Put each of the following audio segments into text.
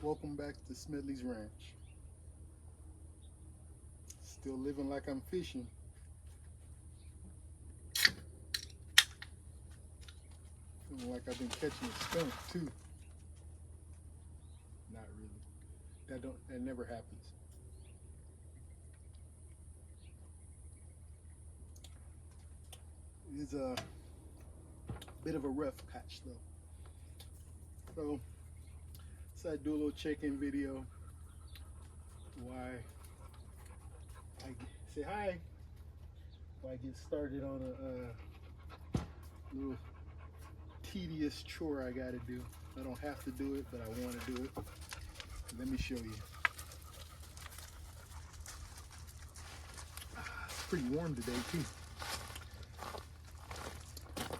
Welcome back to Smedley's Ranch. Still living like I'm fishing. Feeling like I've been catching a skunk too. Not really. That never happens. It's a bit of a rough patch though. So I do a little check-in video. Why I say hi. Why I get started on a little tedious chore I gotta do. I don't have to do it, but I want to do it. Let me show you. It's pretty warm today too.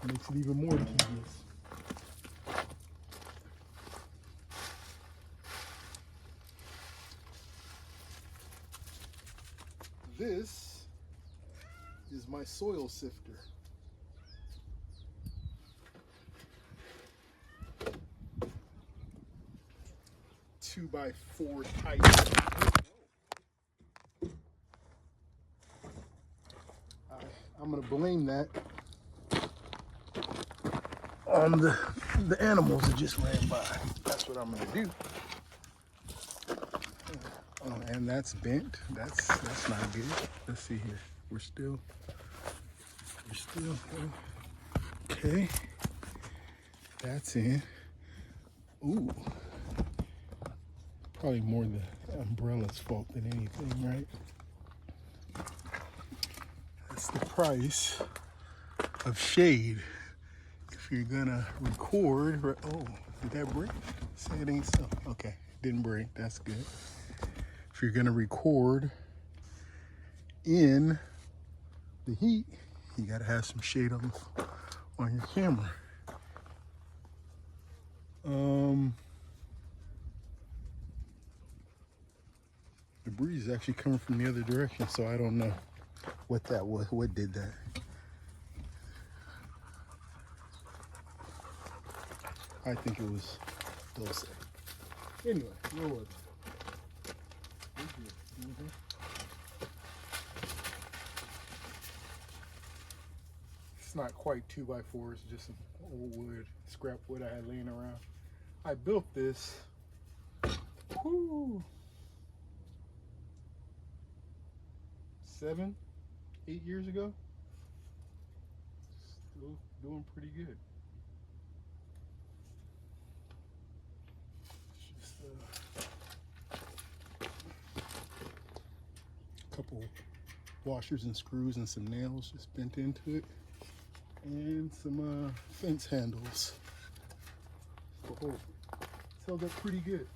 Makes it even more tedious. This is my soil sifter. 2x4 type. I'm gonna blame that on the animals that just ran by. That's what I'm gonna do. Oh, and that's bent. That's not good. Let's see here. We're still okay. That's in. Ooh. Probably more the umbrella's fault than anything, right? That's the price of shade. If you're gonna record, oh, did that break? Say it ain't so. Okay, didn't break. That's good. If you're gonna record in the heat, you gotta have some shade on your camera. The breeze is actually coming from the other direction, so I don't know what that was. What did that? I think it was Dulce. Anyway, where was it? It's not quite 2x4, it's just some old wood, scrap wood I had laying around. I built this 7, 8 years ago. Still doing pretty good. It's just a couple washers and screws and some nails just bent into it, and some fence handles. Oh, it's held up pretty good.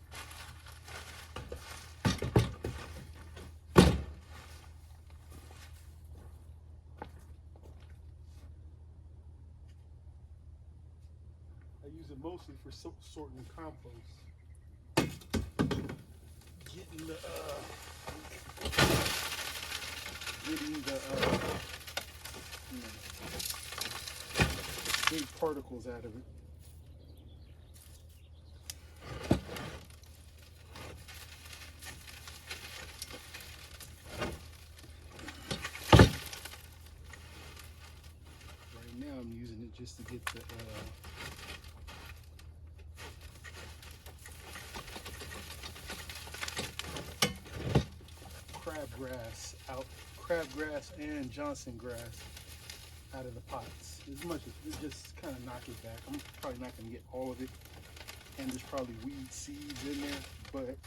I use it mostly for sorting compost. Getting the big particles out of it. Right now I'm using it just to get the crabgrass and Johnson grass out of the pots. As much as just kind of knock it back. I'm probably not going to get all of it, and there's probably weed seeds in there, but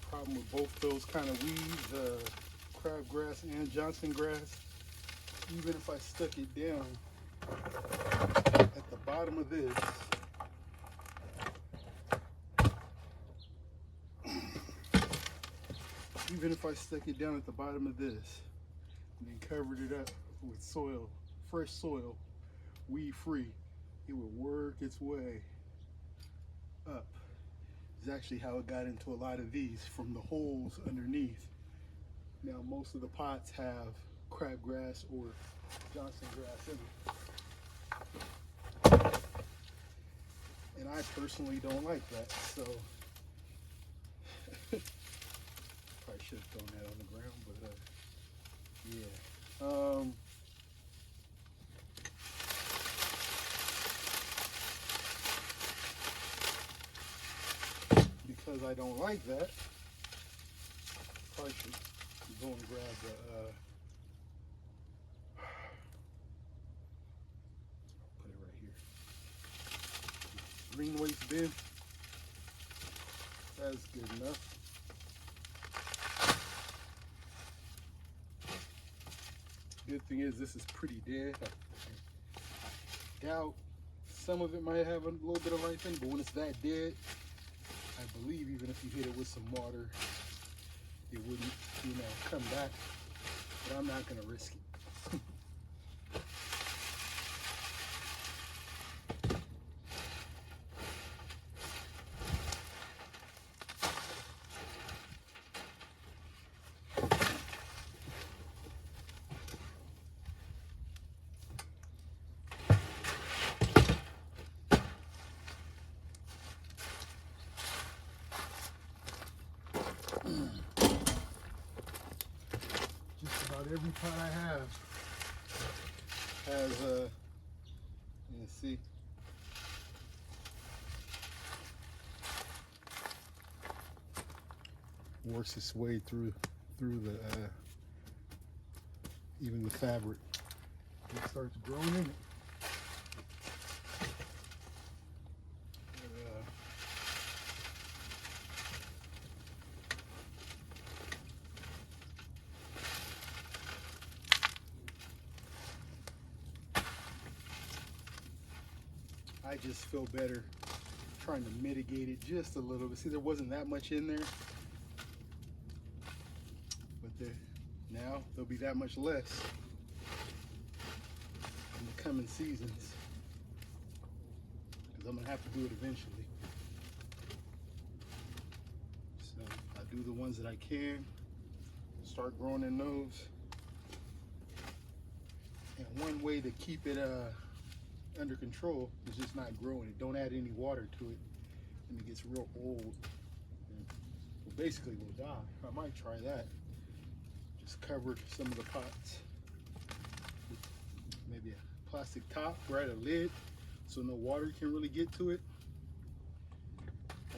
problem with both those kind of weeds, crabgrass and Johnson grass, even if I stuck it down at the bottom of this, and then covered it up with soil, fresh soil, weed free, it would work its way up. Is actually how it got into a lot of these, from the holes underneath. Now most of the pots have crabgrass or Johnson grass in them. And I personally don't like that, so probably should have thrown that on the ground, but yeah. Because I don't like that, probably should go and grab the put it right here. Green waste bin. That's good enough. Good thing is this is pretty dead. I doubt some of it might have a little bit of life in, but when it's that dead, I believe even if you hit it with some water, it wouldn't, come back. But I'm not gonna risk it. Just about every pot I have has let's see, works its way through the even the fabric. It starts growing in it. I just feel better trying to mitigate it just a little bit. See, there wasn't that much in there, but now there'll be that much less in the coming seasons, because I'm gonna have to do it eventually. So I do the ones that I can, start growing in those. And one way to keep it under control is just not growing it. Don't add any water to it, and it gets real old. Well, basically will die. I might try that. Just cover some of the pots with maybe a plastic top, right, a lid, so no water can really get to it.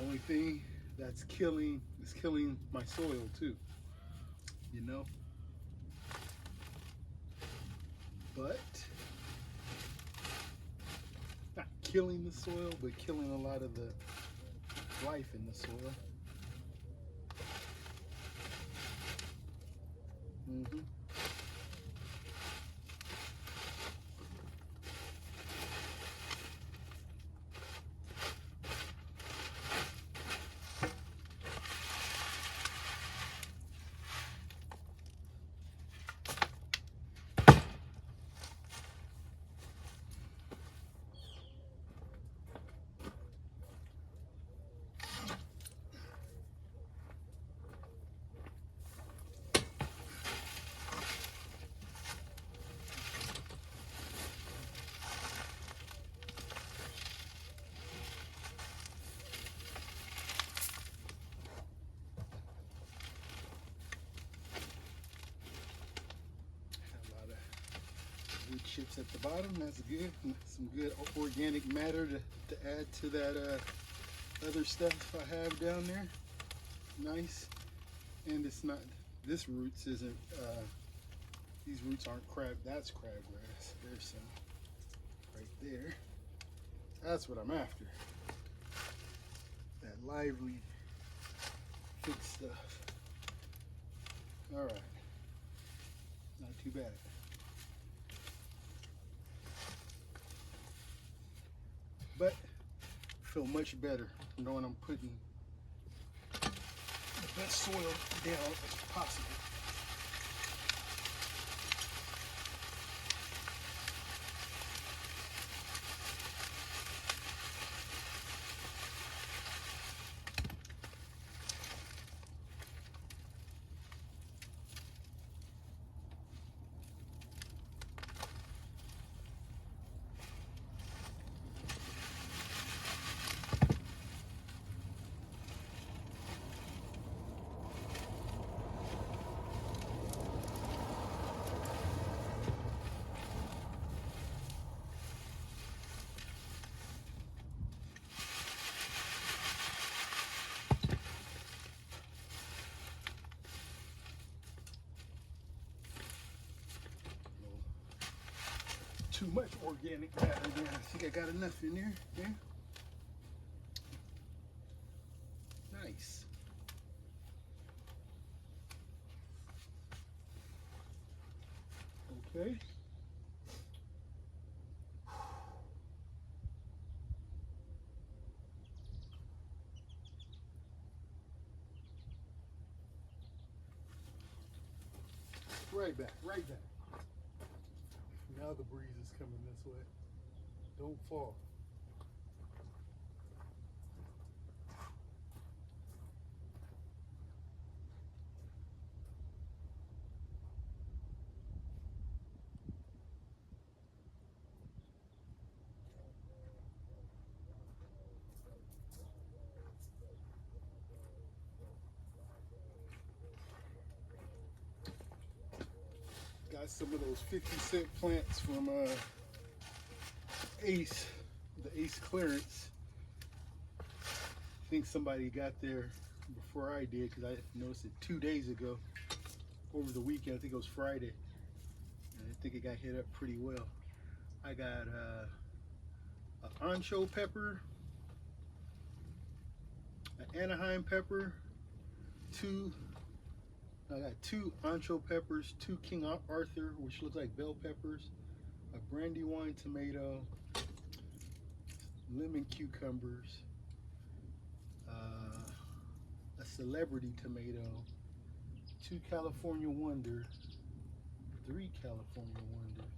Only thing that's killing my soil too, But not killing the soil, but killing a lot of the life in the soil. Wood chips at the bottom, that's good. Some good organic matter to add to that other stuff I have down there. Nice. And it's not, this roots isn't, these roots aren't that's crabgrass. There's some right there. That's what I'm after. That lively, thick stuff. All right, not too bad. But I feel much better knowing I'm putting the best soil down as possible. too much organic matter there. I think I got enough in there. Yeah. Nice. Okay. Right back, right back. Now the breeze is coming this way. Don't fall. Got some of those 50-cent plants from Ace, the Ace clearance. I think somebody got there before I did because I noticed it 2 days ago over the weekend. I think it was Friday. And I think it got hit up pretty well. I got an ancho pepper, an Anaheim pepper, I got 2 ancho peppers, 2 King Arthur, which looks like bell peppers, a brandywine tomato, lemon cucumbers, a celebrity tomato, 2 California Wonder, 3 California Wonders,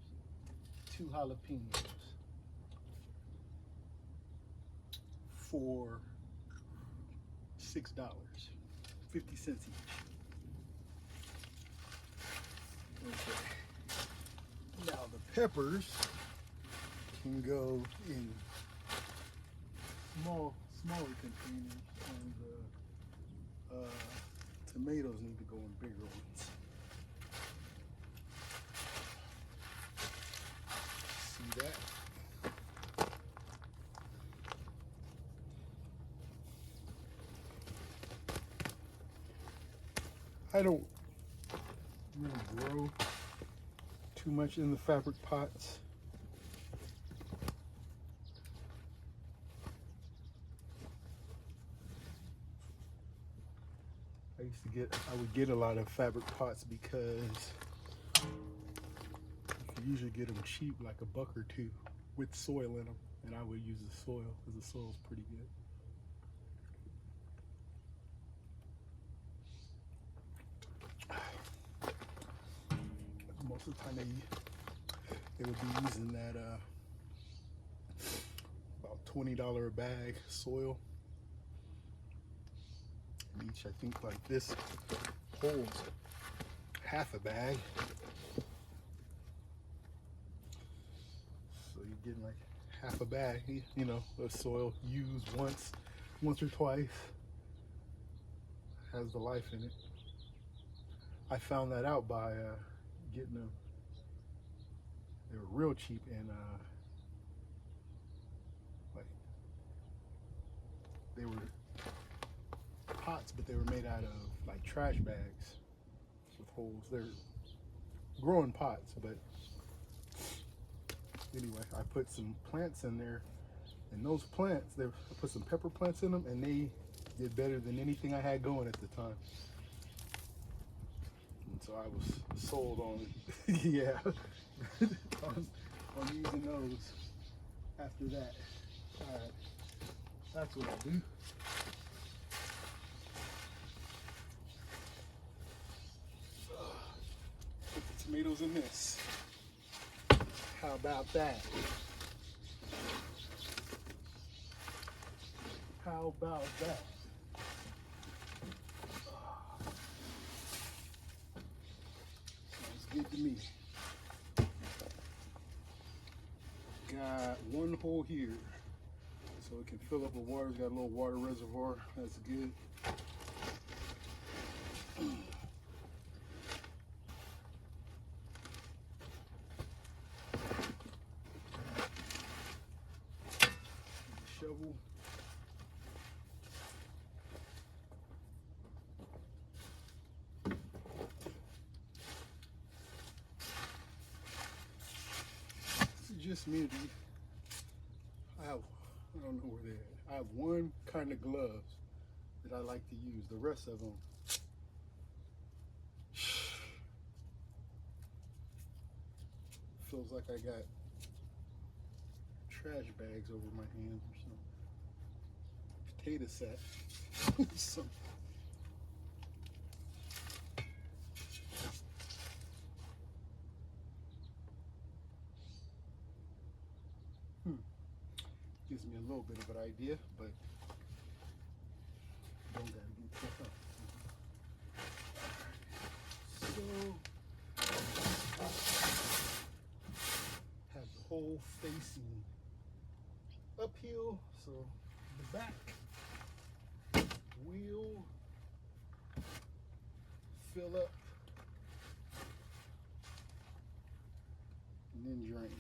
2 jalapenos for $6, 50 cents each. Okay. Now the peppers can go in smaller containers, and the tomatoes need to go in bigger ones. See that? I don't really grow too much in the fabric pots. I would get a lot of fabric pots because you can usually get them cheap, like $1 or $2 with soil in them, and I would use the soil because the soil is pretty good. Most of the time they would be using that about $20 a bag soil. And each, I think, like this holds half a bag. So you're getting like half a bag, you know, of soil used once or twice. Has the life in it. I found that out by getting them. They were real cheap, and like they were pots, but they were made out of like trash bags with holes. They're growing pots, but anyway, I put some plants in there, and those plants, I put some pepper plants in them, and they did better than anything I had going at the time. And so I was sold on, yeah, on using those after that. All right, that's what I do. Put the tomatoes in this. How about that? How about that? Sounds good to me. Got one hole here, so it can fill up with water. It's got a little water reservoir. That's good. Shovel. just me. I don't know where they're at. I have one kind of gloves that I like to use. The rest of them, feels like I got trash bags over my hands or something. Potato sack. So, gives me a little bit of an idea, but don't gotta get cut up. So have the hole facing uphill, so the back will fill up and then drain.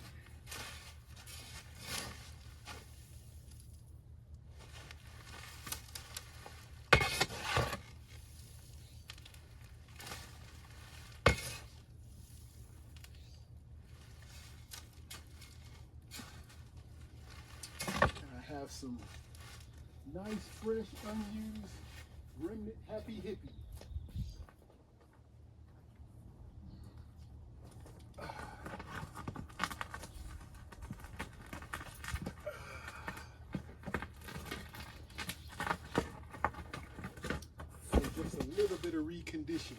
Have some nice, fresh, unused remnant Happy Hippie. For just a little bit of reconditioning.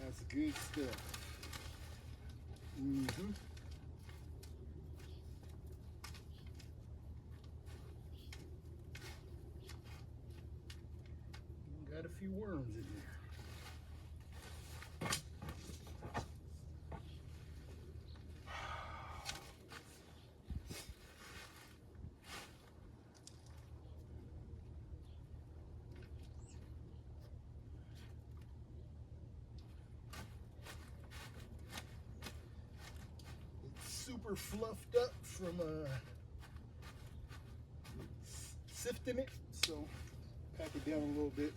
That's good stuff. Mm-hmm. Got a few worms in there. Super fluffed up from sifting it, so pack it down a little bit.